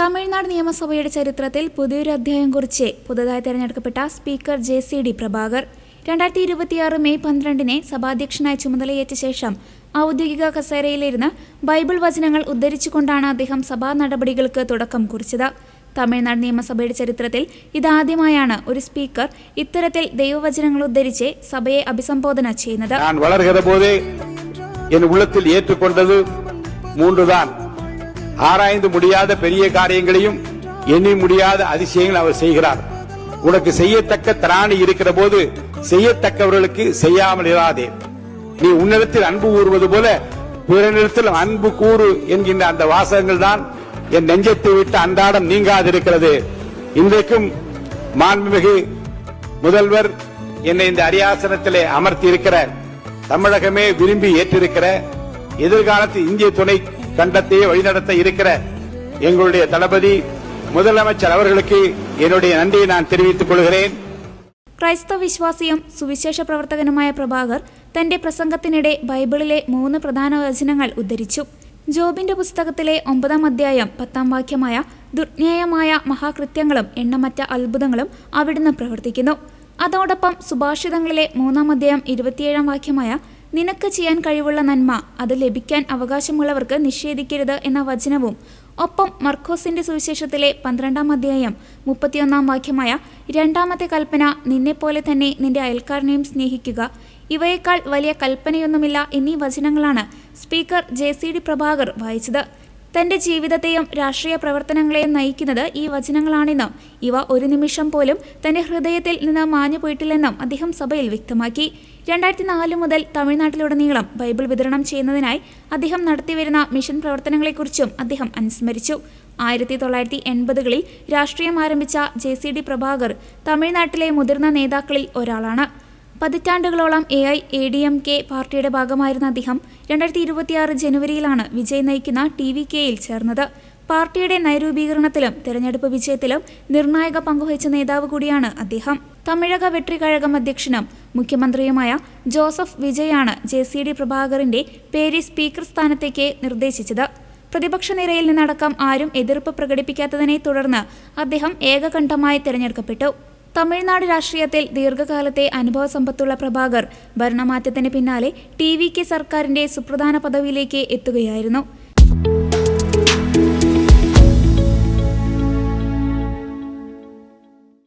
തമിഴ്നാട് നിയമസഭയുടെ ചരിത്രത്തിൽ പുതിയൊരു അധ്യായം കുറിച്ച് പുതുതായി തെരഞ്ഞെടുക്കപ്പെട്ട സ്പീക്കർ JCD പ്രഭാകർ 2026 മെയ് 12 സഭാധ്യക്ഷനായി ചുമതലയേറ്റ ശേഷം ഔദ്യോഗിക കസേരയിലിരുന്ന് ബൈബിൾ വചനങ്ങൾ ഉദ്ധരിച്ചുകൊണ്ടാണ് അദ്ദേഹം സഭാ നടപടികൾക്ക് തുടക്കം കുറിച്ചത്. തമിഴ്നാട് നിയമസഭയുടെ ചരിത്രത്തിൽ ഇതാദ്യമായാണ് ഒരു സ്പീക്കർ ഇത്തരത്തിൽ ദൈവവചനങ്ങൾ ഉദ്ധരിച്ച് സഭയെ അഭിസംബോധന ചെയ്യുന്നത്. ஆராய்ந்து முடியாத பெரிய காரியங்களையும் எண்ணி முடியாத அதிசயங்கள் அவர் செய்கிறார். உனக்கு செய்யத்தக்க திராணி இருக்கிற போது செய்யத்தக்கவர்களுக்கு செய்யாமல் இராதே. நீ உன்னிடத்தில் அன்பு கூறுவது போல பிறனிடத்தில் அன்பு கூறு என்கின்ற அந்த வாசகங்கள் தான் என் நெஞ்சத்தை விட்டு அன்றாடம் நீங்காதிருக்கிறது. இன்றைக்கும் மாண்புமிகு முதல்வர் என்னை இந்த அரியாசனத்திலே அமர்த்தி இருக்கிற தமிழகமே விரும்பி ஏற்றிருக்கிற எதிர்காலத்தில் இந்திய துணை கண்டத்தையே வழிநடத்த இருக்கிற எங்களுடைய தளபதி முதலமைச்சர் அவர்களுக்கு என்னுடைய நன்றியை நான் தெரிவித்துக் கொள்கிறேன். ക്രൈസ്തവ വിശ്വാസിയും സുവിശേഷ പ്രവർത്തകനുമായ പ്രഭാകർ തന്റെ പ്രസംഗത്തിനിടെ ബൈബിളിലെ 3 പ്രധാന വചനങ്ങൾ ഉദ്ധരിച്ചു. ജോബിന്റെ പുസ്തകത്തിലെ 9-ാം അധ്യായം 10-ാം വാക്യമായ ദുർന്യായമായ മഹാകൃത്യങ്ങളും എണ്ണമറ്റ അത്ഭുതങ്ങളും അവിടുന്ന് പ്രവർത്തിക്കുന്നു. അതോടൊപ്പം സുഭാഷിതങ്ങളിലെ 3-ാം അധ്യായം 27-ാം വാക്യമായ നിനക്ക് ചെയ്യാൻ കഴിവുള്ള നന്മ അത് ലഭിക്കാൻ അവകാശമുള്ളവർക്ക് നിഷേധിക്കരുത് എന്ന വചനവും, ഒപ്പം മർക്കോസിന്റെ സുവിശേഷത്തിലെ 12-ാം അധ്യായം 31-ാം വാക്യമായ രണ്ടാമത്തെ കൽപ്പന നിന്നെപ്പോലെ തന്നെ നിന്റെ അയൽക്കാരനെയും സ്നേഹിക്കുക, ഇവയേക്കാൾ വലിയ കൽപ്പനയൊന്നുമില്ല എന്നീ വചനങ്ങളാണ് സ്പീക്കർ JCD പ്രഭാകർ വായിച്ചത്. തന്റെ ജീവിതത്തെയും രാഷ്ട്രീയ പ്രവർത്തനങ്ങളെയും നയിക്കുന്നത് ഈ വചനങ്ങളാണെന്നും ഇവ ഒരു നിമിഷം പോലും തന്റെ ഹൃദയത്തിൽ നിന്ന് മാഞ്ഞു പോയിട്ടില്ലെന്നും അദ്ദേഹം സഭയിൽ വ്യക്തമാക്കി. 2004 മുതൽ തമിഴ്നാട്ടിലുടനീളം ബൈബിൾ വിതരണം ചെയ്യുന്നതിനായി അദ്ദേഹം നടത്തിവരുന്ന മിഷൻ പ്രവർത്തനങ്ങളെക്കുറിച്ചും അദ്ദേഹം അനുസ്മരിച്ചു. 1980കളിൽ രാഷ്ട്രീയം ആരംഭിച്ച JCD പ്രഭാകർ തമിഴ്നാട്ടിലെ മുതിർന്ന നേതാക്കളിൽ ഒരാളാണ്. പതിറ്റാണ്ടുകളോളം AIADMK പാർട്ടിയുടെ ഭാഗമായിരുന്ന അദ്ദേഹം 2026 ജനുവരിയിലാണ് വിജയ് നയിക്കുന്ന TVKയിൽ ചേർന്നത്. പാർട്ടിയുടെ നയരൂപീകരണത്തിലും തെരഞ്ഞെടുപ്പ് വിജയത്തിലും നിർണായക പങ്കുവഹിച്ച നേതാവ് കൂടിയാണ് അദ്ദേഹം. തമിഴക വെട്രികഴകം അധ്യക്ഷനും മുഖ്യമന്ത്രിയുമായ ജോസഫ് വിജയാണ് JCD പ്രഭാകറിന്റെ പേര് സ്പീക്കർ സ്ഥാനത്തേക്ക് നിർദ്ദേശിച്ചത്. പ്രതിപക്ഷ നിരയിൽ നിന്നടക്കം ആരും എതിർപ്പ് പ്രകടിപ്പിക്കാത്തതിനെ തുടർന്ന് അദ്ദേഹം ഏകകണ്ഠമായി തെരഞ്ഞെടുക്കപ്പെട്ടു. തമിഴ്നാട് രാഷ്ട്രീയത്തിൽ ദീർഘകാലത്തെ അനുഭവ സമ്പത്തുള്ള പ്രഭാകർ ഭരണമാറ്റത്തിന് പിന്നാലെ TVK സർക്കാരിന്റെ സുപ്രധാന പദവിയിലേക്ക് എത്തുകയായിരുന്നു.